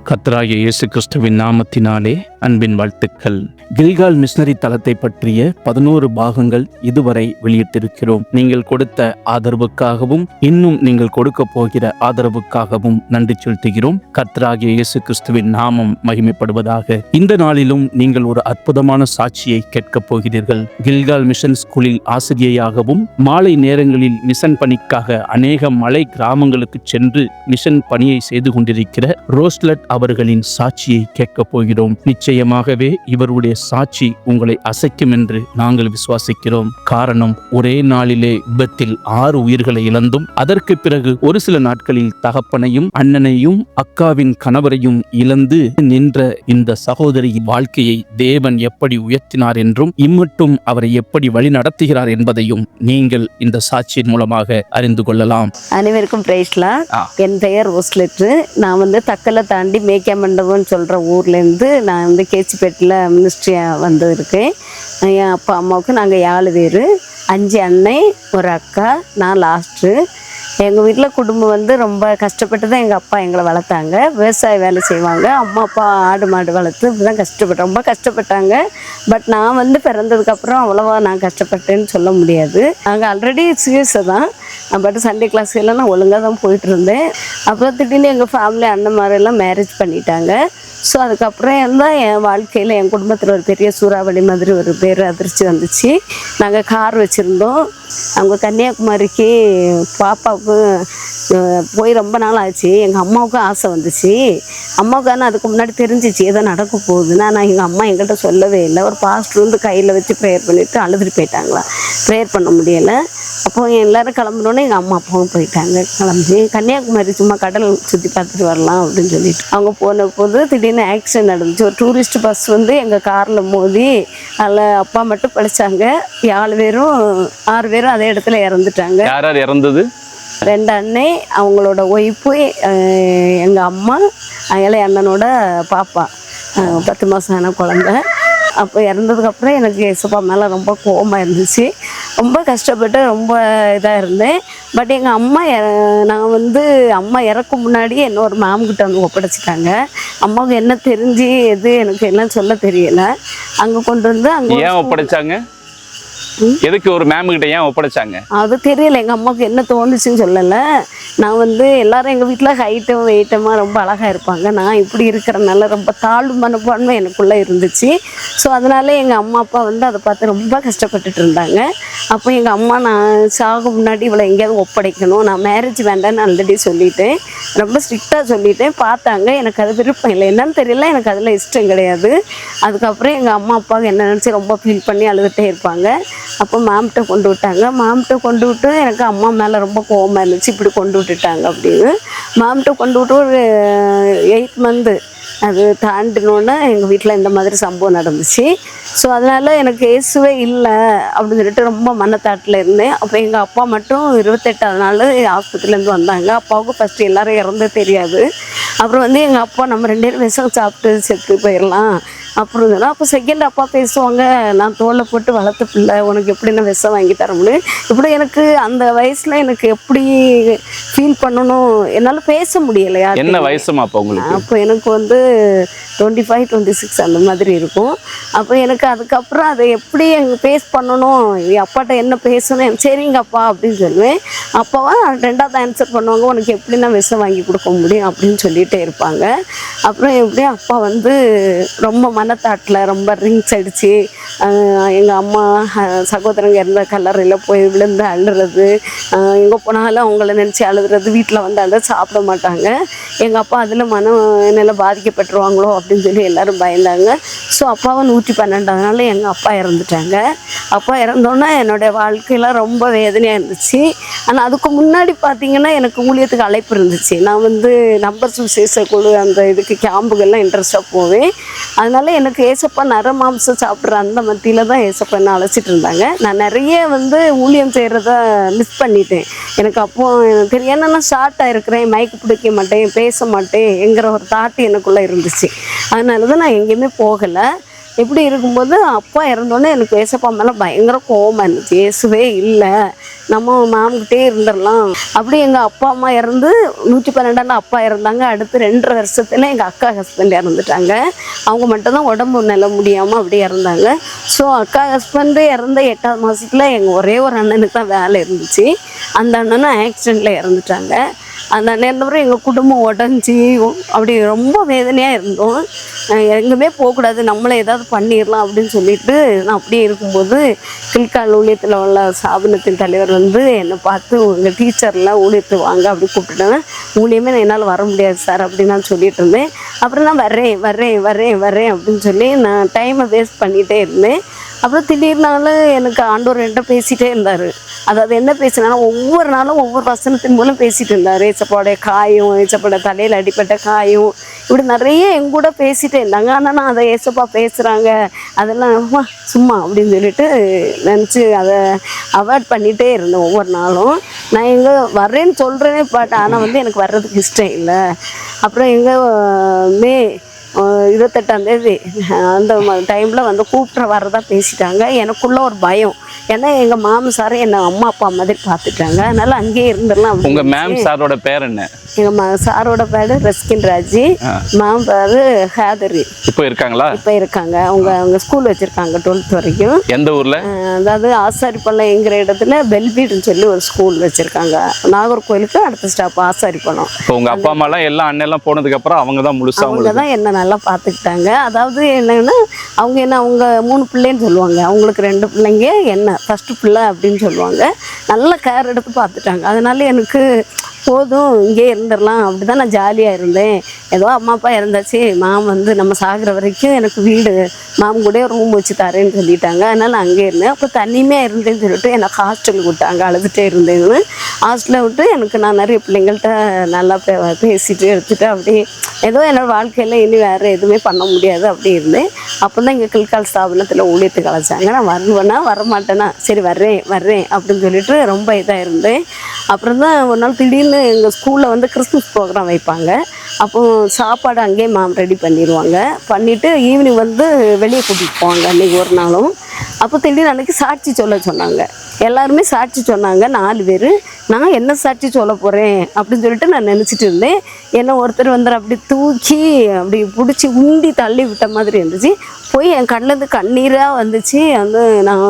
கர்த்தராகிய இயேசு கிறிஸ்துவின் நாமத்தினாலே அன்பின் வாழ்த்துக்கள். கில்கால் மிஷனரி தளத்தை பற்றிய 11 பாகங்கள் இதுவரை வெளியிட்டிருக்கிறோம். நீங்கள் கொடுத்த ஆதரவுக்காகவும் இன்னும் நீங்கள் கொடுக்க போகிற ஆதரவுக்காகவும் நன்றி செலுத்துகிறோம். கர்த்தராகிய இயேசு கிறிஸ்துவின் நாமம் மகிமைப்படுவதாக. இந்த நாளிலும் நீங்கள் ஒரு அற்புதமான சாட்சியை கேட்கப் போகிறீர்கள். கில்கால் மிஷன் ஸ்கூலில் ஆசிரியையாகவும் மாலை நேரங்களில் மிஷன் பணிக்காக அநேக மலை கிராமங்களுக்கு சென்று மிஷன் பணியை செய்து கொண்டிருக்கிற ரோஸ்லட் அவர்களின் சாட்சியை கேட்கப் போகிறோம். நிச்சயமாகவே இவருடைய சாட்சி உங்களை அசைக்கும் என்று நாங்கள் விசுவாசிக்கிறோம். காரணம், ஒரே நாளிலே விபத்தில் 6 உயிர்களை இழந்தும் அதற்கு பிறகு ஒரு சில நாட்களில் தகப்பனையும் அண்ணனையும் அக்காவின் கணவரையும் இழந்து நின்ற இந்த சகோதரியின் வாழ்க்கையை தேவன் எப்படி உயர்த்தினார் என்றும் இம்மட்டும் அவரை எப்படி வழி நடத்துகிறார் என்பதையும் நீங்கள் இந்த சாட்சியின் மூலமாக அறிந்து கொள்ளலாம். அனைவருக்கும் பிரைஸ்லா. என் பெயர் ரோஸ்லெட். நான் தக்கலை தாண்டி மேய்க்க மண்டபம்னு சொல்கிற ஊர்லேருந்து நான் கேச்சிப்பேட்டில் மினிஸ்ட்ரியாக இருக்கேன். என் அப்பா அம்மாவுக்கு நாங்கள் 7 பேர், 5 அண்ணன், ஒரு அக்கா, நான் லாஸ்ட்டு. எங்கள் வீட்டில் குடும்பம் ரொம்ப கஷ்டப்பட்டு தான் எங்கள் அப்பா எங்களை வளர்த்தாங்க. விவசாய வேலை செய்வாங்க. அம்மா அப்பா ஆடு மாடு வளர்த்து இப்படி தான் ரொம்ப கஷ்டப்பட்டாங்க. பட் நான் பிறந்ததுக்கப்புறம் அவ்வளோவா நான் கஷ்டப்பட்டேன்னு சொல்ல முடியாது. நாங்கள் ஆல்ரெடி சிஎஸ்ஸை தான், பட் சண்டே கிளாஸ் எல்லாம் நான் ஒழுங்காக தான் போயிட்டு இருந்தேன். அப்புறம் திடீர்னு எங்கள் ஃபேமிலி அண்ணன் மாதிரிலாம் மேரேஜ் பண்ணிட்டாங்க. ஸோ அதுக்கப்புறம் தான் என் வாழ்க்கையில் என் குடும்பத்தில் ஒரு பெரிய சூறாவளி மாதிரி ஒரு பேர் அதிர்ச்சி வந்துச்சு. நாங்கள் கார் வச்சுருந்தோம். அவங்க கன்னியாகுமரிக்கு பாப்பாவுக்கு போய் ரொம்ப நாள் ஆச்சு. எங்கள் அம்மாவுக்கும் ஆசை வந்துச்சு. அம்மாவுக்கு ஆனால் அதுக்கு முன்னாடி தெரிஞ்சிச்சு ஏதோ நடக்க போகுதுன்னா. நான் எங்கள் அம்மா எங்கள்கிட்ட சொல்லவே இல்லை. ஒரு பாஸ்டர் கையில் வச்சு ப்ரேயர் பண்ணிவிட்டு அழுதுட்டு போயிட்டாங்களா. ப்ரேயர் பண்ண முடியலை. அப்போ எல்லோரும் கிளம்புனோன்னே எங்கள் அம்மா அப்பாவும் போயிட்டாங்க. கிளம்பி கன்னியாகுமரி சும்மா கடல் சுற்றி பார்த்துட்டு வரலாம் அப்படின்னு சொல்லிட்டு அவங்க போன போது திடீர்னு ஆக்சிடென்ட் நடந்துச்சு. ஒரு டூரிஸ்ட் பஸ் எங்கள் காரில் மோதி அதில் அப்பா மட்டும் பழிச்சாங்க. 6 பேரும் அதே இடத்துல இறந்துட்டாங்க. யார் இறந்தது? 2 அண்ணன், அவங்களோட ஒய்ஃபு, எங்கள் அம்மா, இளைய அண்ணனோட பாப்பா, 10 மாதம் ஆன குழந்தை. அப்போ இறந்ததுக்கப்புறம் எனக்கு ஏசப்பா மேலே ரொம்ப கோபமாக இருந்துச்சு. ரொம்ப கஷ்டப்பட்டு ரொம்ப இதாக இருந்தேன். பட் எங்கள் அம்மா நான் அம்மா இறக்கும் முன்னாடியே இன்னொரு மேம்கிட்ட ஒப்படைச்சிட்டாங்க. அம்மாவுக்கு என்ன தெரிஞ்சு எது எனக்கு எல்லாம் சொல்ல தெரியலை. அங்கே கொண்டு அங்கே ஏன் ஒப்படைச்சாங்க? எதுக்கு ஒரு மேம் கிட்ட ஏன் ஒப்படைச்சாங்க? அது தெரியல. எங்கள் அம்மாவுக்கு என்ன தோணுச்சுன்னு சொல்லலை. நான் எல்லாரும் எங்கள் வீட்டில் ஹைட்டும் வெயிட்டமாக ரொம்ப அழகாக இருப்பாங்க. நான் இப்படி இருக்கிறனால ரொம்ப தாழ்வு மனப்பான்மை எனக்குள்ளே இருந்துச்சு. ஸோ அதனால எங்கள் அம்மா அப்பா அதை பார்த்து ரொம்ப கஷ்டப்பட்டுட்டு இருந்தாங்க. அப்போ எங்கள் அம்மா நான் சாக முன்னாடி இவளை எங்கேயாவது ஒப்படைக்கணும், நான் மேரேஜ் வேண்டான்னு ஆல்ரெடி சொல்லிட்டேன், ரொம்ப ஸ்ட்ரிக்டாக சொல்லிட்டேன். பார்த்தாங்க. எனக்கு அது விருப்பம் இல்லை. என்னன்னு தெரியல, எனக்கு அதில் இஷ்டம் கிடையாது. அதுக்கப்புறம் எங்கள் அம்மா அப்பாவுக்கு என்ன நினச்சி ரொம்ப ஃபீல் பண்ணி அழுதுகிட்டே இருப்பாங்க. அப்போ மேம்கிட்ட கொண்டு விட்டாங்க. மேம்கிட்ட கொண்டு விட்டு எனக்கு அம்மா மேலே ரொம்ப கோவமாக இருந்துச்சு. இப்படி கொண்டு விட்டுட்டாங்க அப்படின்னு. மேம்கிட்ட கொண்டு விட்டு ஒரு 8 மந்த்து அது தாண்டினோன்னே எங்கள் வீட்டில் இந்த மாதிரி சம்பவம் நடந்துச்சு. ஸோ அதனால் எனக்கு இயேசுவே இல்லை அப்படின்னு சொல்லிட்டு ரொம்ப மனத்தாட்டில் இருந்தேன். அப்போ எங்கள் அப்பா மட்டும் 28ஆவது நாள் ஆஸ்பத்திரிலேருந்து வந்தாங்க. அப்பாவுக்கு ஃபஸ்ட்டு எல்லோரும் இறந்து தெரியாது. அப்புறம் எங்கள் அப்பா நம்ம 2 பேரும் விஷம் சாப்பிட்டு செத்து போயிடலாம் அப்புறம் சொன்னால். அப்போ செகண்ட் அப்பா பேசுவாங்க, நான் தோலை போட்டு வளர்த்த பிள்ளை, உனக்கு எப்படி நான் விஷம் வாங்கி தர முடியும்? இப்படி எனக்கு அந்த வயசில் எனக்கு எப்படி ஃபீல் பண்ணணும் என்னால் பேச முடியலையா. என்ன வயசுமா அப்போ உங்களுக்கு? அப்போ எனக்கு 25, 26 அந்த மாதிரி இருக்கும். அப்போ எனக்கு அதுக்கப்புறம் அதை எப்படி ஃபேஸ் பண்ணணும், அப்பாட்ட என்ன பேசணும், சரிங்கப்பா அப்படின்னு சொல்லுவேன். அப்பாவா 2வது ஆன்சர் பண்ணுவாங்க, உனக்கு எப்படி நான் விஷம் வாங்கி கொடுக்க முடியும் அப்படின்னு சொல்லிகிட்டே இருப்பாங்க. அப்புறம் எப்படியும் அப்பா ரொம்ப மனத்தாட்டில் ரொம்ப ரிங்ஸ் அடித்து எங்கள் அம்மா சகோதரங்க இருந்த கல்லறையில் போய் விழுந்து அழுறது, எங்கே போனாலும் அவங்கள நினச்சி அழுதுறது, வீட்டில் அழுது சாப்பிட மாட்டாங்க. எங்கள் அப்பா அதில் மனநிலை பாதிக்கப்பட்டுருவாங்களோ அப்படின்னு சொல்லி எல்லோரும் பயந்தாங்க. ஸோ அப்பாவை 112ஆவது நாள் எங்கள் அப்பா இறந்துட்டாங்க. அப்பா இறந்தோன்னே என்னுடைய வாழ்க்கையில் ரொம்ப வேதனையாக இருந்துச்சு. ஆனால் அதுக்கு முன்னாடி பார்த்திங்கன்னா எனக்கு ஊழியத்துக்கு அழைப்பு இருந்துச்சு. நான் நம்பர் சுசேஷ குழு அந்த இதுக்கு கேம்புகள்லாம் இன்ட்ரெஸ்ட்டாக போவேன். அதனால் எனக்கு ஏசப்பா நரமாம்சம் சாப்பிட்ற அந்த மத்தியில் தான் ஏசப்பா என்ன அழைச்சிட்டு இருந்தாங்க. நான் நிறைய ஊழியம் செய்கிறத மிஸ் பண்ணிட்டேன். எனக்கு அப்போது எனக்கு தெரியும், ஏன்னா நான் ஷார்ட்டாக இருக்கிறேன், மைக்கு பிடிக்க மாட்டேன், பேச மாட்டேன் என்கிற ஒரு தாட்டு எனக்குள்ளே இருந்துச்சு. அதனால தான் நான் எங்கேயுமே போகலை. இப்படி இருக்கும்போது அப்பா இறந்தோடனே எனக்கு ஏசப்பா மேலே பயங்கர கோவமாக இருந்துச்சு. இயேசுவே இல்லை, நம்ம மாம்கிட்டே இருந்துடலாம். அப்படி எங்கள் அப்பா அம்மா இறந்து 112 அப்பா இறந்தாங்க. அடுத்து 2.5 வருஷத்துல எங்கள் அக்கா ஹஸ்பண்ட் இறந்துட்டாங்க. அவங்க மட்டும்தான் உடம்பு நல்ல முடியாமல் அப்படி இறந்தாங்க. ஸோ அக்கா ஹஸ்பண்டு இறந்த 8ஆவது மாதத்தில் எங்கள் ஒரே ஒரு அண்ணனுக்கு தான் வேலை இருந்துச்சு. அந்த அண்ணனும் ஆக்சிடெண்ட்டில் இறந்துட்டாங்க. அந்த நேரத்தில் எங்கள் குடும்பம் உடஞ்சி அப்படி ரொம்ப வேதனையாக இருந்தோம். எங்கேயுமே போகக்கூடாது, நம்மளை ஏதாவது பண்ணிடலாம் அப்படின்னு சொல்லிட்டு நான் அப்படியே இருக்கும்போது கில்கால் ஊழியத்தில் உள்ள ஸ்தாபனத்தின் தலைவர் வந்து என்னை பார்த்து உங்கள் டீச்சர்லாம் ஊழியத்து வாங்க அப்படி கூப்பிட்டுட்டாங்க. ஊழியமே என்னால் வர முடியாது சார் அப்படின்னு நான் சொல்லிட்டு இருந்தேன். அப்புறம் நான் வரேன் அப்படின்னு சொல்லி நான் டைமை வேஸ்ட் பண்ணிகிட்டே இருந்தேன். அப்புறம் திடீர்னால எனக்கு ஆண்டவர் என்கிட்ட பேசிகிட்டே இருந்தார். அதாவது என்ன பேசினா ஒவ்வொரு நாளும் ஒவ்வொரு வசனத்தின் மூலம் பேசிகிட்டு இருந்தார். ஏசப்பாவுடைய காயம், ஏசப்பாவோட தலையில் அடிப்பட்ட காயம், இப்படி நிறைய என் கூட பேசிகிட்டே இருந்தாங்க. ஆனால் நான் அதை ஏசப்பா பேசுகிறாங்க அதெல்லாம் சும்மா அப்படின்னு சொல்லிட்டு நினச்சி அதை அவாய்ட் பண்ணிகிட்டே இருந்தேன். ஒவ்வொரு நாளும் நான் எங்கே வர்றேன்னு சொல்கிறேனே ஆனால் வந்து எனக்கு வர்றதுக்கு இஷ்டம் இல்லை. அப்புறம் மே 28ஆம் தேதி அந்த டைமில் வந்து கூப்பிட்ற வரதா பேசிட்டாங்க. எனக்குள்ள ஒரு பயம், ஏன்னா எங்கள் மாமன் சார் என்னை அம்மா அப்பா மாதிரி பார்த்துட்டாங்க. அதனால அங்கேயே இருந்துடலாம். உங்கள் மேம் சாரோட பேர் என்ன? எங்கள் சாரோட பேர் ரஸ்கின் ராஜி, மாம் பேர் ஹேதரி. இப்போ இருக்காங்களா? இப்போ இருக்காங்க. அவங்க ஸ்கூல் வச்சுருக்காங்க 12th வரைக்கும். எந்த ஊரில்? அதாவது ஆசாரிப்பள்ளம் என்கிற இடத்துல பெல்பீடுன்னு சொல்லி ஒரு ஸ்கூல் வச்சுருக்காங்க. நாகர்கோயிலுக்கு அடுத்த ஸ்டாப் ஆசாரிப்பள்ளம். இப்போ உங்கள் அப்பா அம்மாலாம் எல்லாம் அண்ணெல்லாம் போனதுக்கப்புறம் அவங்க தான் முழுசாக அவங்க தான் என்ன நல்லா பார்த்துக்கிட்டாங்க. அதாவது என்னன்னா அவங்க 3 பிள்ளைன்னு சொல்லுவாங்க. அவங்களுக்கு 2 பிள்ளைங்க, என்ன ஃபஸ்ட்டு பிள்ளை அப்படின்னு சொல்லுவாங்க. நல்ல கேர் எடுத்து பார்த்துட்டாங்க. அதனால எனக்கு போதும் இங்கே இருந்துடலாம் அப்படி தான் நான் ஜாலியாக இருந்தேன். ஏதோ அம்மா அப்பா இருந்தாச்சு, மாம் வந்து நம்ம சாகிற வரைக்கும் எனக்கு வீடு மாம் கூட ரூம் வச்சு தரேன்னு சொல்லிட்டாங்க. அதனால் நான் அங்கே இருந்தேன். அப்போ தனிமையாக இருந்தேன்னு சொல்லிட்டு எனக்கு ஹாஸ்டலுக்கு விட்டாங்க. அழுதுகிட்டே இருந்தேன்னு ஹாஸ்டலில் விட்டு எனக்கு நான் நிறைய பிள்ளைங்கள்ட்ட நல்லா பேசிட்டு எடுத்துகிட்டு அப்படி ஏதோ என்னோடய வாழ்க்கையில் இனி வேறு எதுவுமே பண்ண முடியாது அப்படி இருந்தேன். அப்போ தான் இங்கே கில்கால் ஸ்தாபனத்தில் ஊழியத்துக்கு அழைச்சாங்க. நான் வருவேனா வரமாட்டேனா, சரி வர்றேன் அப்படின்னு சொல்லிட்டு ரொம்ப இதாக இருந்தேன். அப்புறம் தான் ஒரு நாள் திடீர்னு எங்கள் ஸ்கூலில் வந்து கிறிஸ்மஸ் ப்ரோக்ராம் வைப்பாங்க. அப்போது சாப்பாடு அங்கேயே மாம் ரெடி பண்ணிடுவாங்க. பண்ணிவிட்டு ஈவினிங் வந்து வெளியே கூட்டிகிட்டு போவாங்க அன்றைக்கி ஒரு நாளும். அப்போ திடீர்னு அன்றைக்கி சாட்சி சொல்ல சொன்னாங்க. எல்லாருமே சாட்சி சொன்னாங்க 4 பேர். நான் என்ன சாட்சி சொல்ல போகிறேன் அப்படின்னு சொல்லிட்டு நான் நினச்சிட்டு இருந்தேன். என்ன ஒருத்தர் வந்து அப்படி தூக்கி அப்படி பிடிச்சி உண்டி தள்ளி விட்ட மாதிரி இருந்துச்சு. போய் என் கண்ணிலேருந்து கண்ணீராக வந்துச்சு. வந்து நான்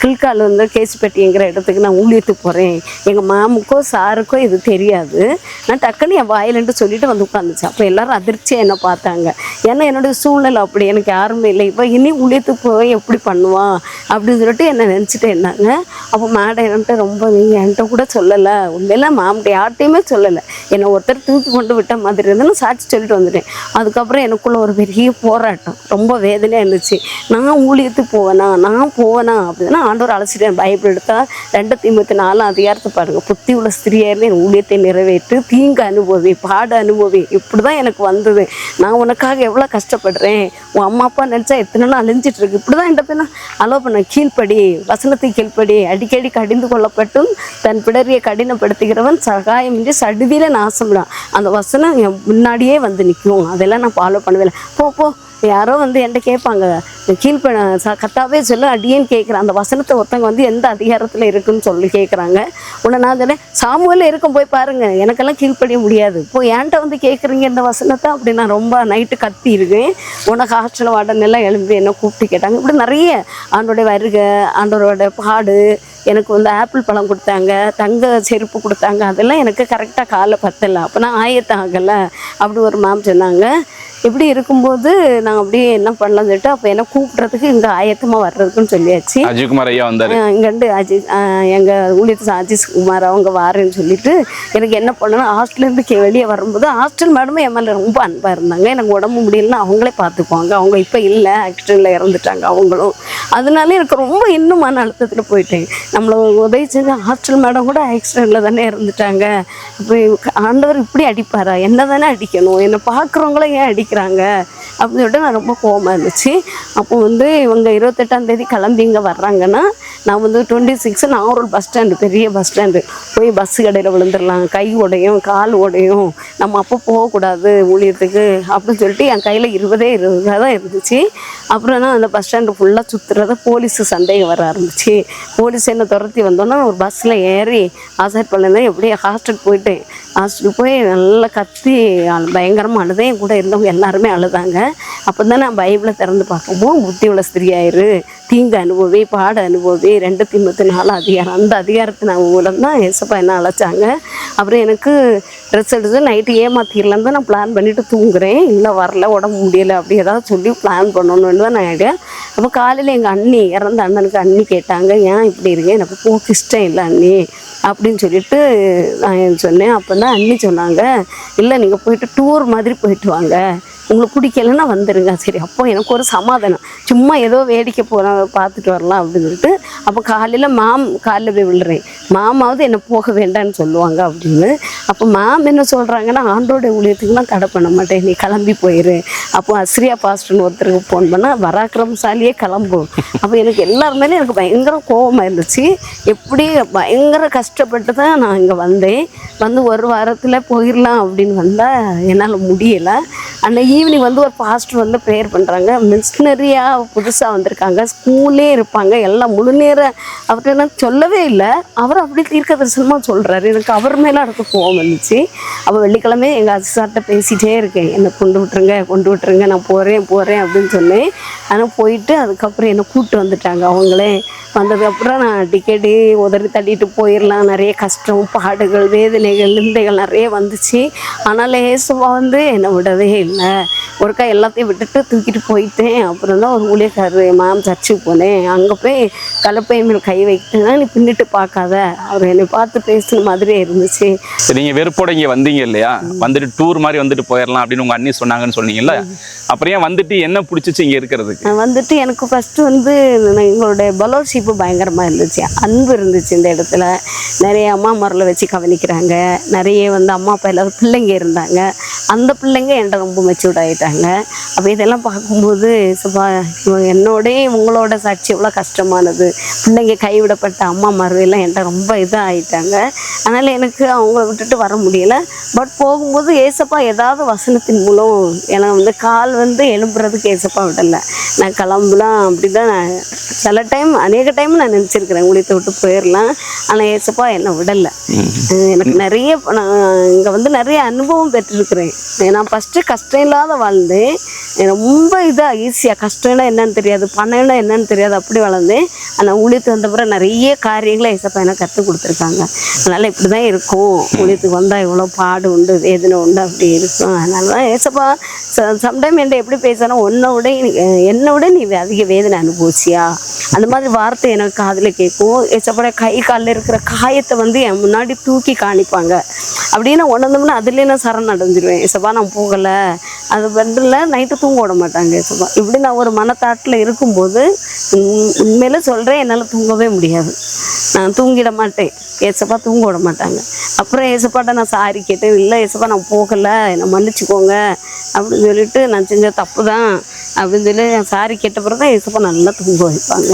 கில்கால் வந்து கேசிப்பட்டிங்கிற இடத்துக்கு நான் ஊழியத்துக்கு போகிறேன், எங்கள் மாமுக்கோ சாருக்கோ இது தெரியாது, நான் டக்குன்னு என் வாயிலன்ட்டு சொல்லிட்டு வந்து உட்காந்துச்சு. அப்போ எல்லோரும் அதிர்ச்சியாக என்ன பார்த்தாங்க. ஏன்னா என்னோடய சூழ்நிலை அப்படி, எனக்கு யாருமே இல்லை. இப்போ இனி ஊழியத்துக்கு போய் எப்படி பண்ணுவான் அப்படின்னு சொல்லிட்டு என்ன நினச்சிட்டு இருந்தாங்க. அப்போ மேடம் என்கிட்ட ரொம்ப நீங்கள் என்கிட்ட கூட சொல்லலை, உண்மையில மாம்கிட்ட யார்கிட்டையுமே சொல்லலை, என்னை ஒருத்தர் தூக்கி கொண்டு விட்ட மாதிரி இருந்தாலும் சாட்சி சொல்லிட்டு வந்துட்டேன். அதுக்கப்புறம் எனக்குள்ள ஒரு பெரிய போராட்டம், ரொம்ப வேதனையாக இருந்துச்சு. நான் ஊழியத்துக்கு போவேனா அப்படின்னா ஆண்டவர் அழைச்சிட்டேன். பைபிள் எடுத்தால் 2 தீமோத்தேயு 4 அதிகாரத்தை பாருங்க. புத்தி உள்ள ஸ்திரியாருமே என் ஊழியத்தை நிறைவேற்று, தீங்கு அனுபவி, பாடு அனுபவி, இப்படி தான் எனக்கு வந்தது. நான் உனக்காக எவ்வளோ கஷ்டப்படுறேன், உன் அம்மா அப்பா நினச்சா எத்தனை நாள் அழிஞ்சிட்டு இருக்கு, இப்படி தான் என்கிட்ட போய் அலோ பண்ண. கீழ்ப்படி, வசனத்தை கீழ்ப்படி, அடிக்கடி கடிந்து கொள்ளப்பட்டும் தன் பிடரியை கடினப்படுத்துகிறவன் சகாயமின்றி சடுதியில நாசம்தான். அந்த வசனம் என் முன்னாடியே வந்து நிற்கும். அதெல்லாம் நான் ஃபாலோ பண்ணுவேன். போ யாரோ வந்து என்கிட்ட கேட்பாங்க, கத்தாவே சொல்ல அடியேன்னு கேட்குறேன். அந்த வசனத்தை ஒருத்தவங்க வந்து எந்த அதிகாரத்தில் இருக்குன்னு சொல்லி கேட்குறாங்க. உன்னை நான் சொன்னேன் சாமுவேலில் இருக்கும், போய் பாருங்கள், எனக்கெல்லாம் கீழ்ப்படிய முடியாது, இப்போ என்கிட்ட வந்து கேட்குறீங்க இந்த வசனத்தை அப்படி. நான் ரொம்ப நைட்டு கத்தி இருக்கேன். உனக்கு ஹாஸ்டல் வார்டனெல்லாம் எழும்பி என்ன கூப்பிட்டு கேட்டாங்க. இப்படி நிறைய ஆண்டோடைய வருகை, ஆண்டோட பாடு, எனக்கு வந்து ஆப்பிள் பழம் கொடுத்தாங்க, தங்க செருப்பு கொடுத்தாங்க. அதெல்லாம் எனக்கு கரெக்டாக காலை பத்தலை. அப்போ நான் ஆயத்தம் ஆகலை அப்படி ஒரு மேம் சொன்னாங்க. இப்படி இருக்கும்போது நாங்கள் அப்படியே என்ன பண்ணலாம்னு சொல்லிட்டு அப்போ என்ன கூப்பிட்றதுக்கு இங்கே ஆயத்தமாக வர்றதுக்குன்னு சொல்லியாச்சு. அஜித்குமார் ஐயா வந்தார். இங்கேண்டு எங்கள் ஊழியர் அஜித்குமார் அவங்க வாரேன்னு சொல்லிட்டு எனக்கு என்ன பண்ணணும், ஹாஸ்டல்லேருந்து வெளியே வரும்போது ஹாஸ்டல் மேடமும் என் மேலே ரொம்ப அன்பாக இருந்தாங்க. எனக்கு உடம்பு முடியலன்னா அவங்களே பார்த்துக்குவாங்க. அவங்க இப்போ இல்லை, ஆக்சிடெண்ட்டில் இறந்துட்டாங்க அவங்களும். அதனால எனக்கு ரொம்ப இன்னும் மன அழுத்தத்தில் போயிட்டேன். நம்மளை உதவி செஞ்ச ஹாஸ்டல் மேடம் கூட ஆக்சிடெண்ட்டில் தானே இறந்துட்டாங்க. இப்போ ஆண்டவர் இப்படி அடிப்பாரா, என்ன தானே அடிக்கணும், என்னை பார்க்குறவங்கள ஏன் அடிக்கிறாங்க அப்படின்னு சொல்லிட்டு நான் ரொம்ப கோவமாக இருந்துச்சு. அப்போ வந்து இவங்க 28ஆம் தேதி கிளம்பி இங்கே வர்றாங்கன்னா நான் வந்து 26 நாகூர் பஸ் ஸ்டாண்டு, பெரிய பஸ் ஸ்டாண்டு போய் பஸ்ஸு கடையில் விழுந்துடலாம், கை உடையும் கால் உடையும், நம்ம அப்போ போகக்கூடாது ஊழியத்துக்கு அப்படின்னு சொல்லிட்டு என் கையில் 20 தான் இருந்துச்சு. அப்புறம் நான் அந்த பஸ் ஸ்டாண்டு ஃபுல்லாக சுற்றுறத போலீஸு சந்தேகம் வர ஆரம்பிச்சு. போலீஸ் என்னை துரத்தி வந்தோன்னா ஒரு பஸ்ஸில் ஏறி ஆசாரிப்பள்ளம் எப்படியே ஹாஸ்டல் போயிட்டேன். ஹாஸ்டல் போய் நல்லா கத்தி பயங்கரமாக அழுதேன். என் கூட இருந்தவங்க எல்லாருமே அழுதாங்க. அப்போ தான் நான் பைபிளை திறந்து பார்க்கும்போது புத்தி உள்ள ஸ்திரியாயிரு, தீங்கு அனுபவி, பாட அனுபவி, 2 அதிகாரம், அந்த அதிகாரத்தின் மூலம் தான் ஏசப்பா என்ன அழைச்சாங்க. அப்புறம் எனக்கு ட்ரெஸ் எடுத்து நைட்டு ஏமாத்திடலாம் தான் நான் பிளான் பண்ணிவிட்டு தூங்குறேன். இல்லை வரல, உடம்பு முடியலை, அப்படி ஏதாவது சொல்லி பிளான் பண்ணணுன்னு தான் நான் ஐடியா. அப்போ காலையில் எங்கள் அண்ணி, இறந்த அண்ணனுக்கு அண்ணி கேட்டாங்க, ஏன் இப்படி இருக்கேன், எனக்கு போக்கு இஷ்டம் இல்லை அண்ணி அப்படின்னு சொல்லிட்டு நான் சொன்னேன். அப்போ தான் அண்ணி சொன்னாங்க, இல்லை நீங்கள் போயிட்டு டூர் மாதிரி போயிட்டு வாங்க, உங்களுக்கு பிடிக்கலன்னா வந்துடுங்க. சரி, அப்போ எனக்கு ஒரு சமாதானம், சும்மா ஏதோ வேடிக்கை பார்த்துட்டு வரலாம் அப்படின்னு சொல்லிட்டு. அப்போ காலையில் காலையில் போய் விழுறேன், மாமாவது என்னை போக வேண்டான்னு சொல்லுவாங்க அப்படின்னு. அப்போ என்ன சொல்கிறாங்கன்னா, ஆண்டோட ஊழியத்துக்குலாம் தடை பண்ண மாட்டேன், நீ கிளம்பி போயிரு. அப்போ அஸ்ரியா பாஸ்டர்னு ஒருத்தருக்கு ஃபோன் பண்ணால் வராக்கிரமசாலியே கிளம்பும். அப்போ எனக்கு எல்லாருமேலே எனக்கு பயங்கர கோபமாக இருந்துச்சு. எப்படி பயங்கர கஷ்டப்பட்டு தான் நான் இங்கே வந்தேன். வந்து ஒரு வாரத்தில் போயிடலாம் அப்படின்னு வந்தால் என்னால் முடியலை. அன்றைக்கி ஈவினிங் வந்து ஒரு பாஸ்டர் வந்து ப்ரேயர் பண்ணுறாங்க, மிஷினரியாக புதுசாக வந்திருக்காங்க, ஸ்கூல்லே இருப்பாங்க, எல்லாம் முழு நேர அவர்கிட்ட நான் சொல்லவே இல்லை. அவர் அப்படி தீர்க்க தரிசனமாக சொல்கிறாரு. எனக்கு அவர் மேலே அடுத்து கோவம் வந்துச்சு. அப்போ வெள்ளிக்கிழமை எங்கள் அசிஸ்டர்கிட்ட பேசிகிட்டே இருக்கேன், என்னை கொண்டு விட்டுருங்க, நான் போகிறேன் அப்படின்னு சொன்னேன். ஆனால் போயிட்டு அதுக்கப்புறம் என்னை கூப்பிட்டு வந்துட்டாங்க. அவங்களே வந்ததுக்கப்புறம் நான் டிக்கெட்டு உதறி தள்ளிட்டு போயிடலாம். நிறைய கஷ்டம், பாடுகள், வேதனைகள், நிந்தைகள் நிறைய வந்துச்சு. ஆனால் ஏசுவா வந்து என்னை விடவே இல்லை. ஒருக்கா எல்லாத்தையும் விட்டுட்டு தூக்கிட்டு போயிட்டேன். அப்புறம் தான் ஒரு ஊழியக்காரர் சர்ச்சுக்கு போனேன். அங்கே போய் கலப்பை மேல் கை வைக்கிட்டேன்னா, நீ பின்னிட்டு பார்க்காத, அவர் என்னை பார்த்து பேசுன மாதிரியே இருந்துச்சு. நீங்கள் வெறுப்போட இங்கே வந்தீங்க இல்லையா, வந்துட்டு டூர் மாதிரி வந்துட்டு போயிடலாம் அப்படின்னு உங்கள் அண்ணி சொன்னாங்கன்னு சொன்னீங்கல்ல, அப்புறம் ஏன் வந்துட்டு என்ன பிடிச்சிச்சு இங்கே இருக்கிறதுக்கு? வந்துட்டு எனக்கு ஃபஸ்ட்டு வந்து எங்களுடைய பலோஷிப்பு பயங்கரமாக இருந்துச்சு, அன்பு இருந்துச்சு. இந்த இடத்துல நிறைய அம்மா மரலை வச்சு கவனிக்கிறாங்க, நிறைய வந்து அம்மா அப்பா எல்லாரும் பிள்ளைங்க இருந்தாங்க. அந்த பிள்ளைங்க என்கிட்ட ரொம்ப மெச்சூர்ட் ஆகிட்டாங்க. அப்போ இதெல்லாம் பார்க்கும்போது உங்களோட சாட்சி எவ்வளோ கஷ்டமானது, பிள்ளைங்க கைவிடப்பட்ட அம்மா மரலாம் என்கிட்ட ரொம்ப இதாக ஆகிட்டாங்க. அதனால் எனக்கு அவங்கள விட்டுட்டு வர முடியலை. பட் போகும்போது ஏசப்பா ஏதாவது வசனத்தின் மூலம் எனக்கு வந்து கால் வந்து எழும்புறதுக்கு ஏசப்பா விடலை. நான் கிளம்புலாம் அப்படி தான் நான் சில டைம், அநேக டைம் நான் நினச்சிருக்கிறேன் ஊழியத்தை விட்டு போயிடலாம். ஆனால் ஏசப்பா என்னை விடலை. எனக்கு நிறைய நான் இங்கே வந்து நிறைய அனுபவம் பெற்றிருக்கிறேன். நான் ஃபஸ்ட்டு கஷ்டம் இல்லாத வாழ்ந்தேன். ரொம்ப இதாக ஈஸியாக, கஷ்டம்னா என்னன்னு தெரியாது, பணம்னா என்னன்னு தெரியாது, அப்படி வளர்ந்தேன். ஆனால் ஊழியத்துக்கு வந்த பிறகு நிறைய காரியங்களை ஏசப்பா எனக்கு கற்றுக் கொடுத்துருக்காங்க. அதனால் இப்படி தான் இருக்கும், ஊழியத்துக்கு வந்தால் இவ்வளோ பாடு உண்டு, வேதனை உண்டு, அப்படி இருக்கும். அதனால தான் ஏசப்பா சம்டைம் என்கிட்ட எப்படி பேசுகிறேன்னா, என்னை விட நீ அதிக வேதனை அனுபவிச்சியா, அந்த மாதிரி வார்த்தை எனக்கு காதில் கேட்கும். ஏசப்பா கை காலில் இருக்கிற காயத்தை வந்து என் முன்னாடி தூக்கி காணிப்பாங்க. அப்படின்னு உணர்ந்தோம்னா அதுலேயே நான் சரண் அடைஞ்சிருவேன். ஏசப்பா நான் போகலை, அது வந்துல நைட்டு தூங்க விட மாட்டாங்க ஏசப்பா. இப்படி நான் ஒரு மனத்தாட்டில் இருக்கும்போது உண்மையில சொல்கிறேன், என்னால் தூங்கவே முடியாது, நான் தூங்கிட மாட்டேன். ஏசப்பா தூங்க விட மாட்டாங்க. அப்புறம் ஏசப்பாட்ட நான் சாரி கேட்டேன், இல்லை ஏசப்பா நான் போகலை, என்னை மன்னிச்சுக்கோங்க அப்படின்னு சொல்லிட்டு, நான் செஞ்ச தப்பு தான் அப்படின்னு சொல்லி சாரி கேட்ட பிறகு தான் ஏசப்பா நல்லா தூங்க வைப்பாங்க.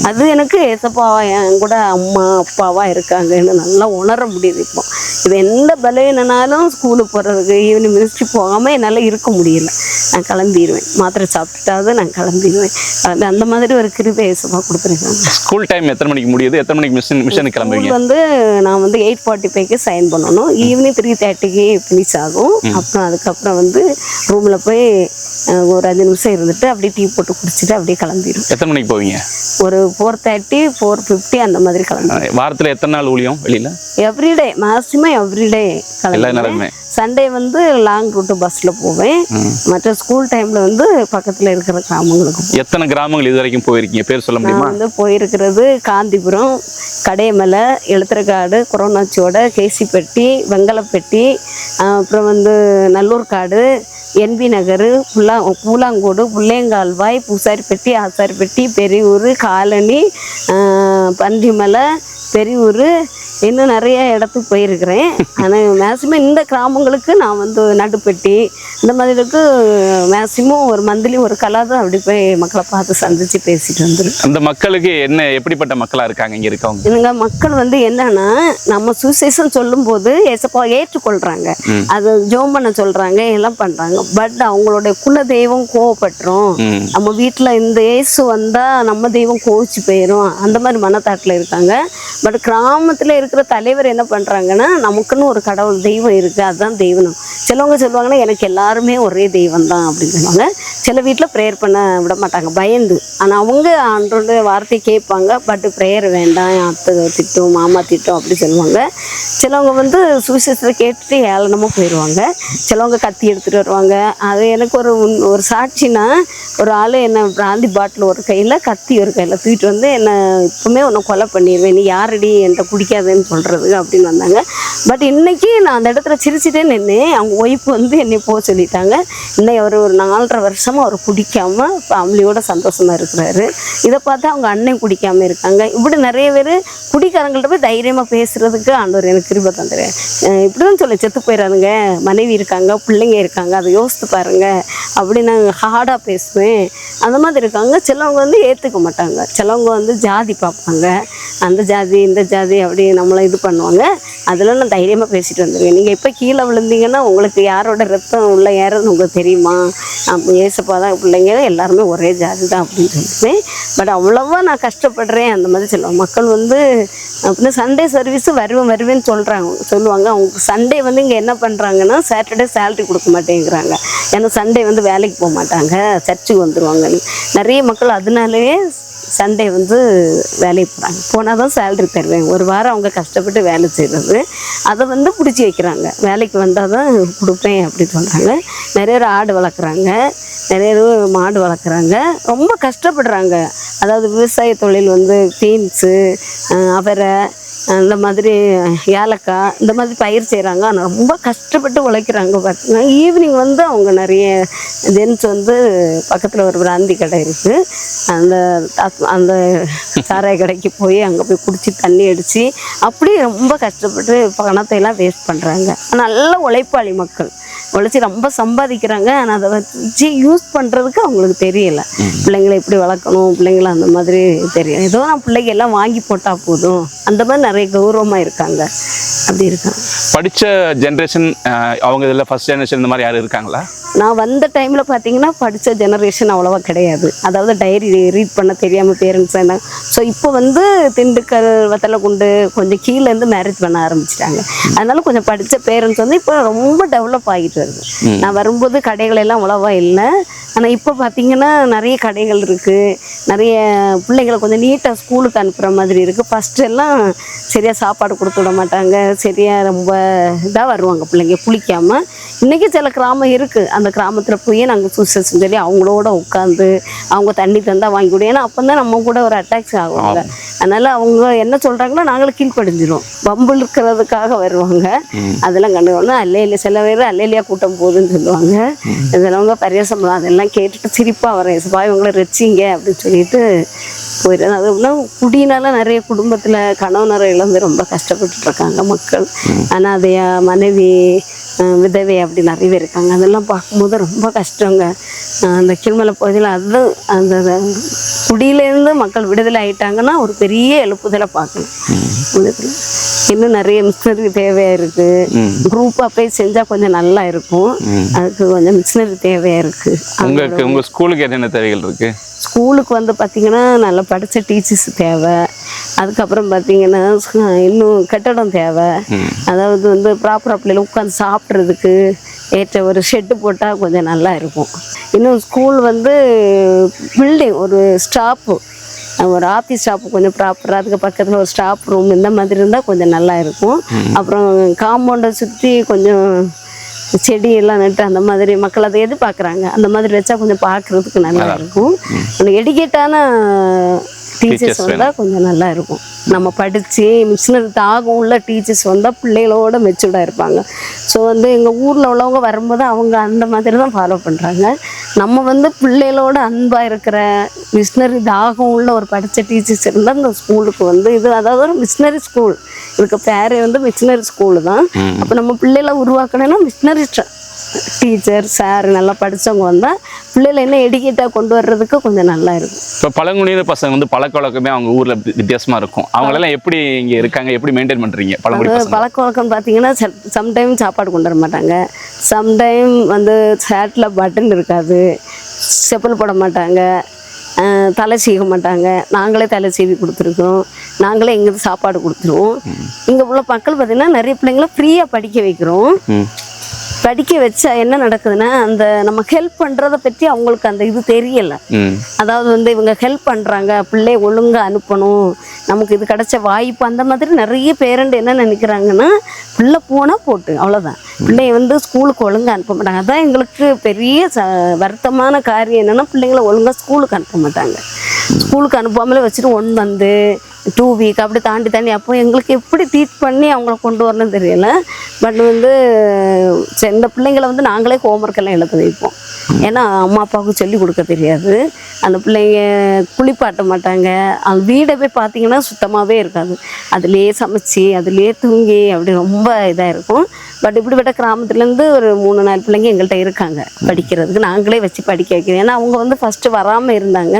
அது எனக்கு ஏசப்பா என் கூட அம்மா அப்பாவாக இருக்காங்கன்னு நல்லா உணர முடியுது. இப்போ இது எந்த பலவீனாலும் ஸ்கூலுக்கு போகிறதுக்கு, ஈவினிங் மினிஸ்ட்ரி போகாமல் என்னால் இருக்க முடியல. நான் கிளம்பிடுவேன், மாத்திரை சாப்பிட்டுட்டாவது நான் கிளம்பிடுவேன். அந்த மாதிரி ஒரு கிருபை ஏசப்பா கொடுத்துருக்காங்க. ஸ்கூல் டைம் எத்தனை மணிக்கு முடியுது, எத்தனை மணிக்கு மிஷனுக்கு கிளம்புவீங்க? வந்து நான் வந்து 8:45க்கு சைன் பண்ணணும், ஈவினிங் 3:30க்கு ஃபினிஷ் ஆகும். அப்புறம் அதுக்கப்புறம் வந்து ரூமில் போய் ஒரு 5 நிமிஷம் இருந்துட்டு அப்படியே டீ போட்டு குடிச்சிட்டு அப்படியே கிளம்பிடும். எத்தனை மணிக்கு போவீங்க? ஒரு 4:30 4:50 அந்த மாதிரி கிளம்பி. வாரத்தில் எத்தனை நாள் ஊழியம் வெளியில்? எவ்ரிடே, மேக்ஸிமம் எவ்ரிடே கிளம்பி. சண்டே வந்து லாங் ரூட்டு பஸ்ஸில் போவேன். மற்ற ஸ்கூல் டைமில் வந்து பக்கத்தில் இருக்கிற கிராமங்களுக்கு. எத்தனை கிராமங்கள் இது வரைக்கும் போயிருக்கீங்க, பேர் சொல்ல முடியுமா? வந்து போயிருக்கிறது காந்திபுரம், கடையமலை, எழுத்துறக்காடு, கொரோனாச்சியோட, கேசிப்பட்டி, வெங்கலப்பட்டி, அப்புறம் வந்து நல்லூர்காடு, NB நகர், பூலாங்கோடு, புள்ளையங்கால்வாய், பூசாரிப்பட்டி, ஆசாரிப்பட்டி, பெரியூர், காலனி, பன்றிமலை, பெரியூர், இன்னும் நிறைய இடத்துக்கு போயிருக்கிறேன். ஆனால் மேக்சிமம் இந்த கிராமங்களுக்கு நான் வந்து நடுப்பட்டி இந்த மாதிரிக்கு மேக்சிமம் ஒரு மந்த்லி ஒரு கலாதான் அப்படி போய் மக்களை பார்த்து சந்திச்சு பேசிட்டு வந்துடும். அந்த மக்களுக்கு என்ன எப்படிப்பட்ட மக்களா இருக்காங்க இங்க இருக்கவங்க? இவங்க மக்கள் வந்து என்னன்னா, நம்ம சுவிசேஷம் சொல்லும் போது ஏசப்பா ஏற்றுக்கொள்றாங்க, அது ஜோம் பண்ண சொல்றாங்க, எல்லாம் பண்றாங்க. பட் அவங்களுடைய குல தெய்வம் கோவப்பட்டுரும், நம்ம வீட்டுல இந்த இயேசு வந்தா நம்ம தெய்வம் கோவிச்சு போயிடும், அந்த மாதிரி மனத்தாட்டில் இருக்காங்க. பட் கிராமத்துல இருக்கிற தலைவர் என்ன பண்றாங்கன்னா, நமக்குன்னு ஒரு கடவுள் தெய்வம் இருக்கு, அதுதான் தெய்வம். சிலவங்க சொல்லுவாங்கன்னா எனக்கு எல்லாருமே ஒரே தெய்வம் தான் அப்படின்னு சொல்லுவாங்க. சில வீட்டில் ப்ரேயர் பண்ண விட மாட்டாங்க பயந்து. ஆனால் அவங்க ஆண்டோட வார்த்தை கேட்பாங்க, பட் ப்ரேயர் வேண்டாம், அத்தை திட்டம் மாமா திட்டம் அப்படி சொல்லுவாங்க. சிலவங்க வந்து சுவிசேஷத்தை கேட்டுட்டு ஏளனமாக போயிடுவாங்க. சிலவங்க கத்தி எடுத்துகிட்டு வருவாங்க. அது எனக்கு ஒரு சாட்சினா, ஒரு ஆள் என்னை பிராந்தி பாட்டில் ஒரு கையில் கத்தி ஒரு கையில் தூக்கிட்டு வந்து என்னை இப்போவுமே உன்னை கொலை பண்ணிடுவேன், நீ யாரடி என்கிட்ட குடிக்காதுன்னு சொல்கிறது அப்படின்னு வந்தாங்க. பட் இன்னைக்கு நான் அந்த இடத்துல சிரிச்சுட்டே நின்னேன். அவங்க ஒய்ஃப் வந்து என்னை போக சொல்லிட்டாங்க. இன்னும் ஒரு 4.5 வருஷமாக அவர் குடிக்காமல் ஃபேமிலியோட சந்தோஷமாக இருக்கிறாரு. இதை பார்த்து அவங்க அண்ணன் குடிக்காமல் இருக்காங்க. இப்படி நிறைய பேர் குடிக்காரங்கள்ட்ட போய் தைரியமாக பேசுகிறதுக்கு ஆண்டவர் எனக்கு கிருபை தந்துடுறேன். இப்படி தான் சொல்லி செத்து போயிடாதுங்க, மனைவி இருக்காங்க, பிள்ளைங்க இருக்காங்க, அதை யோசித்து பாருங்க அப்படி நான் ஹார்டாக பேசுவேன். அந்த மாதிரி இருக்காங்க. சிலவங்க வந்து ஏற்றுக்க மாட்டாங்க, சிலவங்க வந்து ஜாதி பார்ப்பாங்க, அந்த ஜாதி இந்த ஜாதி அப்படி நம்மளை இது பண்ணுவாங்க. அதில் நான் தைரியமாக பேசிட்டு வந்துடுவேன். நீங்கள் இப்போ கீழே விழுந்தீங்கன்னா உங்களுக்கு யாரோட ரத்தம் உள்ள ஏறது உங்களுக்கு தெரியுமா, அப்போ ஏசப்பா தான் பிள்ளைங்க எல்லாருமே ஒரே ஜாதி தான் அப்படின்னு சொல்லிடுவேன். பட் அவ்வளோவா நான் கஷ்டப்படுறேன் அந்த மாதிரி சொல்லுவாங்க. மக்கள் வந்து அப்படின்னா சண்டே சர்வீஸு வருவேன்னு சொல்லுவாங்க. அவங்க சண்டே வந்து இங்கே என்ன பண்ணுறாங்கன்னா, சாட்டர்டே சேலரி கொடுக்க மாட்டேங்கிறாங்க. ஏன்னா சண்டே வந்து வேலைக்கு போக மாட்டாங்க, சர்ச்சுக்கு வந்துடுவாங்க. நிறைய மக்கள் அதனாலே சண்டே வந்து வேலைக்கு போகிறாங்க. போனால் தான் சேலரி தருவேன். ஒரு வாரம் அவங்க கஷ்டப்பட்டு வேலை செய்கிறது, அதை வந்து பிடிச்சி வைக்கிறாங்க. வேலைக்கு வந்தால் தான் கொடுப்பேன் அப்படின்னு சொல்கிறாங்க. நிறைய பேர் ஆடு வளர்க்குறாங்க, நிறைய பேர் மாடு வளர்க்குறாங்க, ரொம்ப கஷ்டப்படுறாங்க. அதாவது விவசாய தொழில் வந்து பீன்ஸு, அவரை, இந்த மாதிரி ஏலக்காய் இந்த மாதிரி பயிர் செய்கிறாங்க. ஆனால் ரொம்ப கஷ்டப்பட்டு உழைக்கிறாங்க. பார்த்துங்க ஈவினிங் வந்து அவங்க நிறைய ஜென்ஸ் வந்து பக்கத்தில் ஒரு பிராந்தி கடை இருக்குது, அந்த சாராய கடைக்கு போய் அங்கே போய் குடிச்சு தண்ணி அடித்து அப்படி ரொம்ப கஷ்டப்பட்டு பணத்தையெல்லாம் வேஸ்ட் பண்ணுறாங்க. நல்ல உழைப்பாளி மக்கள் உழைச்சி ரொம்ப சம்பாதிக்கிறாங்க. ஆனால் அதை வச்சு யூஸ் பண்ணுறதுக்கு அவங்களுக்கு தெரியலை. பிள்ளைங்களை எப்படி வளர்க்கணும், பிள்ளைங்களை அந்த மாதிரி தெரியும். ஏதோ நான் பிள்ளைங்க எல்லாம் வாங்கி போட்டால் போதும், அந்த மாதிரி நிறைய கௌரவமாக இருக்காங்க. அப்படி இருக்காங்க. படித்த ஜென்ரேஷன் அவங்க இதில் ஃபர்ஸ்ட் ஜென்ரேஷன் இந்த மாதிரி யாரும் இருக்காங்களா? நான் வந்த டைமில் பார்த்தீங்கன்னா படித்த ஜெனரேஷன் அவ்வளோவா கிடையாது. அதாவது டைரி ரீட் பண்ண தெரியாமல் பேரண்ட்ஸ் என்ன. ஸோ இப்போ வந்து திண்டுக்கல் வத்தலக்குண்டு கொஞ்சம் கீழேருந்து மேரேஜ் பண்ண ஆரம்பிச்சிட்டாங்க. அதனால கொஞ்சம் படித்த பேரண்ட்ஸ் வந்து இப்போ ரொம்ப டெவலப் ஆகிட்டு வருது. நான் வரும்போது கடைகள் எல்லாம் அவ்வளோவா இல்லை. ஆனால் இப்போ பார்த்தீங்கன்னா நிறைய கடைகள் இருக்குது, நிறைய பிள்ளைங்களை கொஞ்சம் நீட்டாக ஸ்கூலுக்கு அனுப்புகிற மாதிரி இருக்குது. ஃபஸ்ட்டு எல்லாம் சரியாக சாப்பாடு கொடுத்து விட மாட்டாங்க, சரியாக ரொம்ப இதாக வருவாங்க பிள்ளைங்க குளிக்காமல். இன்றைக்கி சில கிராமம் இருக்குது, அந்த கிராமத்தில் போய் நாங்கள் சுவிசேஷம் சொல்லி அவங்களோட உட்காந்து அவங்க தண்ணி தந்தால் வாங்கி கொடுங்க. ஏன்னா அப்போ தான் நம்ம கூட ஒரு அட்டாக்ஸ் ஆகுவாங்க. அதனால் அவங்க என்ன சொல்கிறாங்களோ நாங்களும் கீழ்ப்படிஞ்சிடும். வம்பு இருக்கிறதுக்காக வருவாங்க. அதெல்லாம் கண்டுக்கணும். அல்லையில சில பேர் அல்லையிலையா கூட்டம் போகுதுன்னு சொல்லுவாங்க. இதெல்லாம் பரியாசம் அதெல்லாம் கேட்டுட்டு சிரிப்பாக வரேன், இவங்களை ரசிங்க அப்படின்னு சொல்லிட்டு போயிடுறது. அதுனா குடினால நிறைய குடும்பத்தில் கணவனரை இழந்து ரொம்ப கஷ்டப்பட்டு இருக்காங்க மக்கள். ஆனால் அதைய மனைவி விதவை அப்படி நிறைய பேர் இருக்காங்க. அதெல்லாம் பார்க்கும்போது ரொம்ப கஷ்டங்க. அந்த கீழ்மலை பகுதியில் அது அந்த குடியிலேருந்து மக்கள் விடுதலை ஆகிட்டாங்கன்னா ஒரு பெரிய எழுப்புதலை பார்க்கணும். இன்னும் நிறைய மிஷினரி தேவையாக இருக்குது. குரூப்பாக போய் செஞ்சால் கொஞ்சம் நல்லா இருக்கும். அதுக்கு கொஞ்சம் மிஷினரி தேவையாக இருக்குது. உங்கள் ஸ்கூலுக்கு என்னென்ன தேவைகள் இருக்குது? ஸ்கூலுக்கு வந்து பார்த்திங்கன்னா நல்லா படித்த டீச்சர்ஸ் தேவை. அதுக்கப்புறம் பார்த்திங்கன்னா இன்னும் கட்டடம் தேவை. அதாவது வந்து ப்ராப்பராக பிள்ளைகள் உட்காந்து சாப்பிட்றதுக்கு ஏற்ற ஒரு ஷெட்டு போட்டால் கொஞ்சம் நல்லா இருக்கும். இன்னும் ஸ்கூல் வந்து பில்டிங் ஒரு ஸ்டாப்பு, ஒரு ஆஃபீஸ் ஸ்டாப்பு கொஞ்சம் ப்ராப்பராக, அதுக்கு பக்கத்தில் ஒரு ஸ்டாஃப் ரூம் இந்த மாதிரி இருந்தால் கொஞ்சம் நல்லா இருக்கும். அப்புறம் காம்பவுண்டை சுற்றி கொஞ்சம் செடியெல்லாம் நட்டு அந்த மாதிரி மக்கள் அதை எதிர்பார்க்குறாங்க. அந்த மாதிரி வச்சா கொஞ்சம் பார்க்குறதுக்கு நல்லா இருக்கும். எடிகேட்டான டீச்சர்ஸ் வந்தால் கொஞ்சம் நல்லா இருக்கும். நம்ம படித்து மிஷினரி தாகம் உள்ள டீச்சர்ஸ் வந்தால் பிள்ளைகளோட மெச்சூர்டாக இருப்பாங்க. ஸோ வந்து எங்கள் ஊரில் உள்ளவங்க வரும்போது அவங்க அந்த மாதிரி தான் ஃபாலோ பண்ணுறாங்க. நம்ம வந்து பிள்ளைகளோட அன்பாக இருக்கிற மிஷினரி தாகம் உள்ள ஒரு படித்த டீச்சர்ஸ் இருந்தால் அந்த ஸ்கூலுக்கு வந்து இது அதாவது ஒரு மிஷினரி ஸ்கூல், இதுக்கு பேரே வந்து மிஷினரி ஸ்கூலு தான். அப்போ நம்ம பிள்ளைகளை உருவாக்கணும்னா மிஷினரி டீச்சர் சார் நல்லா படித்தவங்க வந்தால் பிள்ளைகளை என்ன எடிக்கேட்டாக கொண்டு வர்றதுக்கு கொஞ்சம் நல்லா இருக்கும். இப்போ பழங்குடியினர் பசங்க வந்து பழக்க வழக்கமே அவங்க ஊரில் வித்தியாசமாக இருக்கும். அவங்களெல்லாம் எப்படி இங்கே இருக்காங்க, எப்படி மெயின்டைன் பண்ணுறீங்க? பழக்க வழக்கம் பார்த்தீங்கன்னா சம்டைம் சாப்பாடு கொண்டு வர மாட்டாங்க, சம்டைம் வந்து ஷர்ட்டில் பட்டன் இருக்காது, செப்பல் போட மாட்டாங்க, தலை சீக மாட்டாங்க. நாங்களே தலை சீவி கொடுத்துருக்கோம், நாங்களே எங்களுக்கு சாப்பாடு கொடுத்துருவோம். இங்கே உள்ள மக்கள் பார்த்திங்கன்னா நிறைய பிள்ளைங்கள ஃப்ரீயாக படிக்க வைக்கிறோம். படிக்க வச்சா என்ன நடக்குதுன்னா அந்த நம்ம ஹெல்ப் பண்ணுறதை பற்றி அவங்களுக்கு அந்த இது தெரியலை. அதாவது வந்து இவங்க ஹெல்ப் பண்ணுறாங்க, பிள்ளை ஒழுங்காக அனுப்பணும், நமக்கு இது கிடைச்ச வாய்ப்பு, அந்த மாதிரி நிறைய பேரண்ட் என்ன நினைக்கிறாங்கன்னா பிள்ளை போனால் போட்டு அவ்வளோதான், பிள்ளைய வந்து ஸ்கூலுக்கு ஒழுங்காக அனுப்ப மாட்டாங்க. அதான் எங்களுக்கு பெரிய வருத்தமான காரியம் என்னென்னா பிள்ளைங்களை ஒழுங்காக ஸ்கூலுக்கு அனுப்ப மாட்டாங்க. ஸ்கூலுக்கு அனுப்பாமலே வச்சுட்டு 1 month 2 week அப்படி தாண்டி அப்போ எங்களுக்கு எப்படி டீச் பண்ணி அவங்கள கொண்டு வரணும்னு தெரியல. பட் வந்து இந்த பிள்ளைங்களை வந்து நாங்களே ஹோம்ஒர்க் எல்லாம் எழுத வைப்போம். ஏன்னா அம்மா அப்பாவுக்கு சொல்லி கொடுக்க தெரியாது. அந்த பிள்ளைங்க குளிப்பாட்ட மாட்டாங்க, அந்த வீடை போய் பார்த்தீங்கன்னா சுத்தமாகவே இருக்காது, அதுலேயே சமைச்சி அதுலேயே தூங்கி அப்படி ரொம்ப இதாக இருக்கும். பட் இப்படிப்பட்ட கிராமத்துலேருந்து ஒரு 3-4 பிள்ளைங்க எங்கள்கிட்ட இருக்காங்க படிக்கிறதுக்கு, நாங்களே வச்சு படிக்க வைக்கிறோம். ஏன்னா அவங்க வந்து ஃபஸ்ட்டு வராமல் இருந்தாங்க,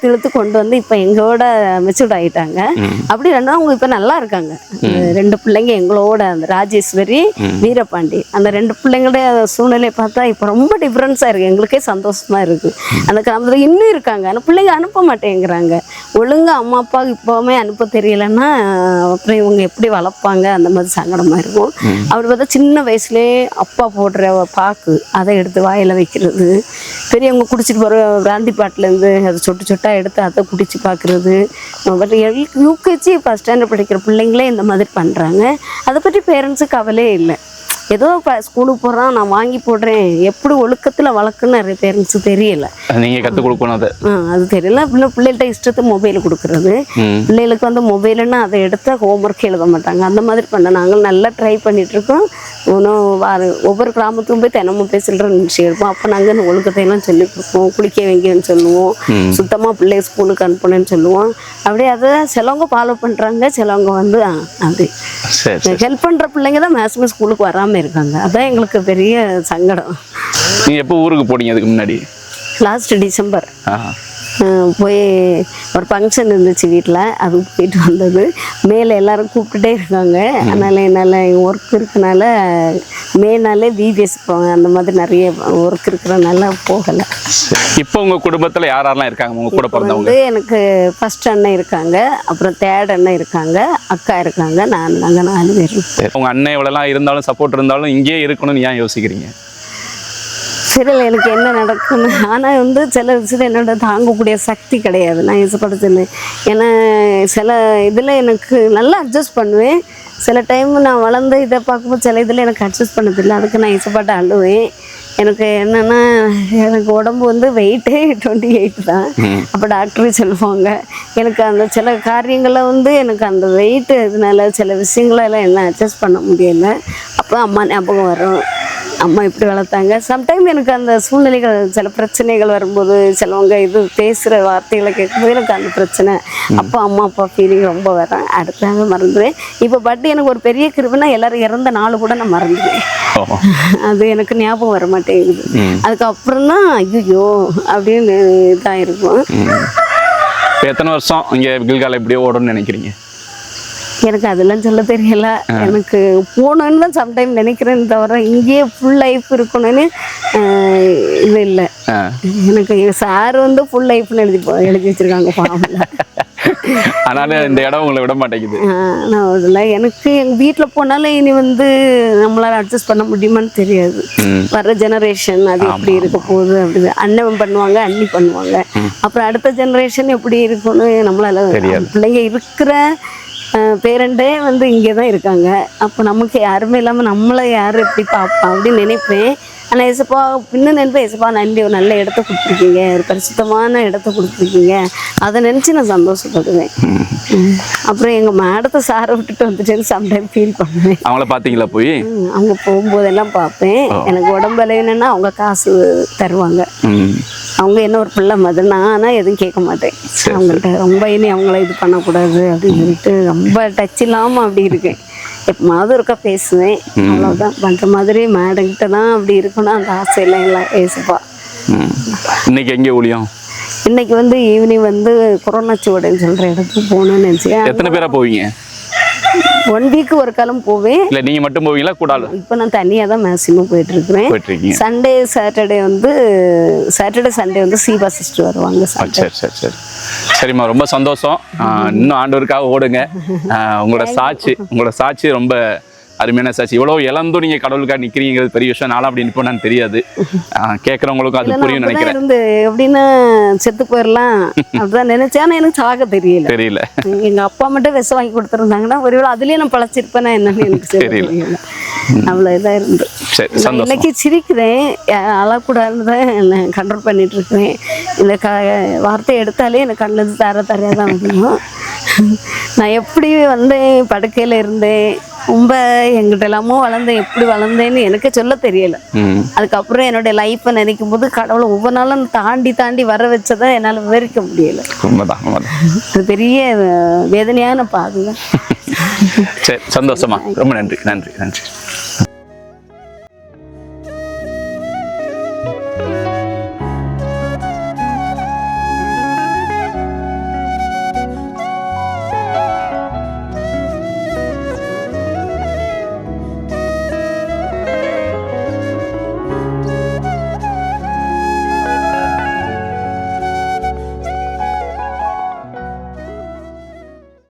இழுத்து கொண்டு வந்து இப்போ எங்களோட மெச்சூர்ட் ஆகிட்டாங்க. அப்படி அவங்க இப்போ நல்லா இருக்காங்க. 2 பிள்ளைங்க எங்களோட, அந்த ராஜேஸ்வரி வீரபாண்டி, அந்த 2 பிள்ளைங்களோட சூழ்நிலையை பார்த்தா இப்போ ரொம்ப டிஃப்ரென்ஸாக இருக்குது, எங்களுக்கே சந்தோஷமாக இருக்குது. அந்த கிராமத்தில் இன்னும் இருக்காங்க, ஆனால் பிள்ளைங்க அனுப்ப மாட்டேங்கிறாங்க. ஒழுங்காக அம்மா அப்பாவுக்கு இப்போவுமே அனுப்ப தெரியலைன்னா அப்புறம் இவங்க எப்படி வளர்ப்பாங்க, அந்த மாதிரி சங்கடமாக இருக்கும். அப்படி பார்த்தா சின்ன வயசுலேயே அப்பா போடுற பாக்கு அதை எடுத்து வாயில் வைக்கிறது, பெரியவங்க குடிச்சிட்டு போகிற பிராந்தி பாட்டிலேருந்து அதை சொட்டாக எடுத்து அதை குடிச்சு பார்க்குறது. பட் யூகேஜி ஃபஸ்ட் ஸ்டாண்டர்ட் படிக்கிற பிள்ளைங்களே இந்த மாதிரி பண்ணுறாங்க. அதை பற்றி பேரண்ட்ஸுக்கு கவலையே இல்லை. ஏதோ ஸ்கூலுக்கு போகிறான், நான் வாங்கி போடுறேன், எப்படி ஒழுக்கத்தில் வளர்க்குன்னு நிறைய பேரண்ட்ஸுக்கு தெரியல. நீங்கள் கற்றுக் கொடுக்கணும் அது தெரியல. அப்படின்னா பிள்ளைகள்கிட்ட இஷ்டத்தை மொபைல் கொடுக்குறது, பிள்ளைகளுக்கு வந்து மொபைலுன்னா அதை எடுத்து ஹோம்ஒர்க் எழுத மாட்டாங்க, அந்த மாதிரி பண்ண நாங்கள் நல்லா ட்ரை பண்ணிகிட்ருக்கோம். ஒவ்வொரு கிராமத்துக்கும் போய் தினமும் போய் சில்ட்ரன் நிகழ்ச்சி எடுப்போம். அப்போ நாங்கள் இந்த ஒழுக்கத்தையெல்லாம் சொல்லிக் கொடுப்போம், குளிக்க வைங்கன்னு சொல்லுவோம், சுத்தமாக பிள்ளைய ஸ்கூலுக்கு அனுப்பணும்னு சொல்லுவோம். அப்படியே அதை சிலவங்க ஃபாலோ பண்ணுறாங்க, சிலவங்க வந்து அப்படி ஹெல்ப் பண்ணுற பிள்ளைங்க தான் மேக்ஸிமம் ஸ்கூலுக்கு வராமல் இருக்காங்க. அதான் எங்களுக்கு பெரிய சங்கடம். நீங்கள் எப்போ ஊருக்கு போனீங்க? அதுக்கு முன்னாடி லாஸ்ட் டிசம்பர் போய் ஒரு ஃபங்க்ஷன் இருந்துச்சு வீட்டில், அதுக்கு போயிட்டு வந்தது. மேலே எல்லோரும் கூப்பிட்டுட்டே இருக்காங்க, அதனால் என்னால் ஒர்க் இருக்கனால மேனாலே பிபிஎஸ் போவாங்க, அந்த மாதிரி நிறைய ஒர்க் இருக்கிறனால போகலை. இப்போ உங்கள் குடும்பத்தில் யாரெல்லாம் இருக்காங்க உங்கள் கூட பிறந்தவங்க? எனக்கு ஃபர்ஸ்ட் அண்ணன் இருக்காங்க, அப்புறம் தேர்ட் அண்ணன் இருக்காங்க, அக்கா இருக்காங்க, நாங்கள் 4 பேர். உங்கள் அண்ணன் இவ்வளோலாம் இருந்தாலும் சப்போர்ட் இருந்தாலும் இங்கேயே இருக்கணும்னு ஏன் யோசிக்கிறீங்க? சரி, எனக்கு என்ன நடக்குன்னு, ஆனால் வந்து சில விஷயத்தில் என்னோட தாங்கக்கூடிய சக்தி கிடையாது. நான் இசைப்படுத்தினேன், ஏன்னா சில இதில் எனக்கு நல்லா அட்ஜஸ்ட் பண்ணுவேன். சில டைம் நான் வளர்ந்து இதை பார்க்கும்போது சில இதில் எனக்கு அட்ஜஸ்ட் பண்ணதில்லை, அதுக்கு நான் இசைப்பாட்டை அழுவேன். எனக்கு என்னென்னா எனக்கு உடம்பு வந்து வெயிட்டே 28 தான். அப்போ டாக்டரே சொல்லுவாங்க, எனக்கு அந்த சில காரியங்களை வந்து எனக்கு அந்த வெயிட்டு இதனால சில விஷயங்களெல்லாம் என்ன அட்ஜஸ்ட் பண்ண முடியலை. அப்போ அம்மா ஞாபகம் வரும், அம்மா இப்படி வளர்த்தாங்க. சம்டைம் எனக்கு அந்த சூழ்நிலைகள் சில பிரச்சனைகள் வரும்போது சிலவங்க இது பேசுகிற வார்த்தைகளை கேட்கும்போது எனக்கு அந்த பிரச்சனை, அப்போ அம்மா அப்பா ஃபீலிங் ரொம்ப வரும், அடுத்தாங்க மறந்துடுவேன். இப்போ பட் எனக்கு ஒரு பெரிய கிருபைனா எல்லோரும் இறந்த நாள் கூட நான் மறந்துடுவேன், அது எனக்கு ஞாபகம் வர மாட்டேங்குது. அதுக்கப்புறம் தான் ஐயோ அப்படின்னு இதாக இருக்கும். எத்தனை வருஷம் இங்கே கில்கால் எப்படியோ ஓடணும்னு நினைக்கிறீங்க? எனக்கு அதெல்லாம் சொல்ல தெரியல. எனக்கு போகணுன்னு தான் சம்டைம் நினைக்கிறேன்னு தவிர இங்கேயே ஃபுல் லைஃப் இருக்கணும்னு இது இல்லை. எனக்கு சார் வந்து ஃபுல் லைஃப்னு எழுதி வச்சுருக்காங்க ஃபார்மில். ஆனாலும் இந்த இடம் உங்களை விட மாட்டேங்குது. நான் அதில் எனக்கு எங்கள் வீட்டில் போனாலும் இனி வந்து நம்மளால் அட்ஜஸ்ட் பண்ண முடியுமான்னு தெரியாது. வர்ற ஜெனரேஷன் அது எப்படி இருக்க போகுது அப்படி அண்ணன் பண்ணுவாங்க, அண்ணி பண்ணுவாங்க, அப்புறம் அடுத்த ஜெனரேஷன் எப்படி இருக்குன்னு நம்மளால பிள்ளைங்க இருக்கிற பேரண்டே வந்து இங்கே தான் இருக்காங்க. அப்போ நமக்கு யாருமே இல்லாமல் நம்மளை யார் எப்படி பார்ப்போம் அப்படின்னு நினைப்பேன். ஆனால் ஏசப்பா பின்ன நினைப்பேன், ஏசப்பா நன்றி, ஒரு நல்ல இடத்த கொடுத்துருக்கீங்க, ஒரு பரிசுத்தமான இடத்த கொடுத்துருக்கீங்க, அதை நினச்சி நான் சந்தோஷப்படுவேன். அப்புறம் எங்கள் மேடத்தை சாரை விட்டுட்டு வந்துட்டேன்னு சம்டைம் ஃபீல் பண்ணுவேன். அவங்கள பார்த்தீங்களா போய்? அவங்க போகும்போதெல்லாம் பார்ப்பேன். எனக்கு உடம்பு விளையினா அவங்க காசு தருவாங்க. அவங்க என்ன ஒரு பிள்ளை மாதிரி, நான் ஆனால் எதுவும் கேட்க மாட்டேன் அவங்கள்ட்ட. ரொம்ப இனி அவங்கள இது பண்ணக்கூடாது அப்படின்னு சொல்லிட்டு ரொம்ப டச் இல்லாமல் அப்படி இருக்கேன். எப்போது இருக்கா பேசுவேன், அவ்வளோதான். பண்ணுற மாதிரி மேடங்கிட்ட தான் அப்படி இருக்கணும் அந்த ஆசையெல்லாம் இல்லை. ஏசப்பா இன்னைக்கு எங்கே ஊழியம்? இன்னைக்கு ஈவினிங் கொரோனா சுவடுன்னு சொல்கிற இடத்துக்கு போகணும்னு நினச்சேன். எத்தனை பேரா போவீங்க? 1 வீக் ஒரு காலம் போவேன். இல்லை நீங்கள் மட்டும் போவீங்களா கூடாது? இப்போ நான் தனியாக தான் மேக்ஸிமம் போயிட்டுருக்கிறேன். சண்டே சாட்டர்டே சண்டே சீபா சிஸ்டர் வருவாங்க. சரி சரி சரி சரிம்மா, ரொம்ப சந்தோஷம். இன்னும் ஆண்டவருக்காக ஓடுங்க. உங்களோட சாட்சி ரொம்ப அருமையான சாட்சி. இவ்வளோ இழந்தும் நீங்கள் கடவுளுக்காக நிற்கிறீங்கிறது பெரிய விஷயம். நானும் அப்படி நிற்போன்னு தெரியாது. கேட்குறவங்களுக்கும் அது புரியும் நினைக்கிறேன். எப்படின்னா செத்து போயிடலாம் அப்படிதான் நினைச்சேன். ஆனால் எனக்கு சாக தெரியல. எங்கள் அப்பா மட்டும் விஷம் வாங்கி கொடுத்துருந்தாங்கன்னா ஒருவேளை அதுலேயே நான் பழச்சிருப்பேன்னா என்னன்னு எனக்கு தெரியல. அவ்வளோ இதாக இருந்து இன்னைக்கு சிரிக்கிறேன். அழக்கூடாதுன்னு கண்ட்ரோல் பண்ணிட்டு இருக்கிறேன். இந்த வார்த்தையை எடுத்தாலே எனக்கு கண்ணில் தரையாக தான் முடியும். நான் எப்படி படுக்கையில் இருந்தேன், ரொம்ப எங்கிட்ட எல்லாமோ வளர்ந்தேன். எப்படி வளர்ந்தேன்னு எனக்கு சொல்ல தெரியல. அதுக்கப்புறம் என்னுடைய லைஃப்பை நினைக்கும் போது கடவுளை ஒவ்வொரு நாளும் தாண்டி வர வச்சதை என்னால் விவரிக்க முடியல. அது பெரிய வேதனையான பாதுகாப்பு. சரி, சந்தோஷமா. ரொம்ப நன்றி.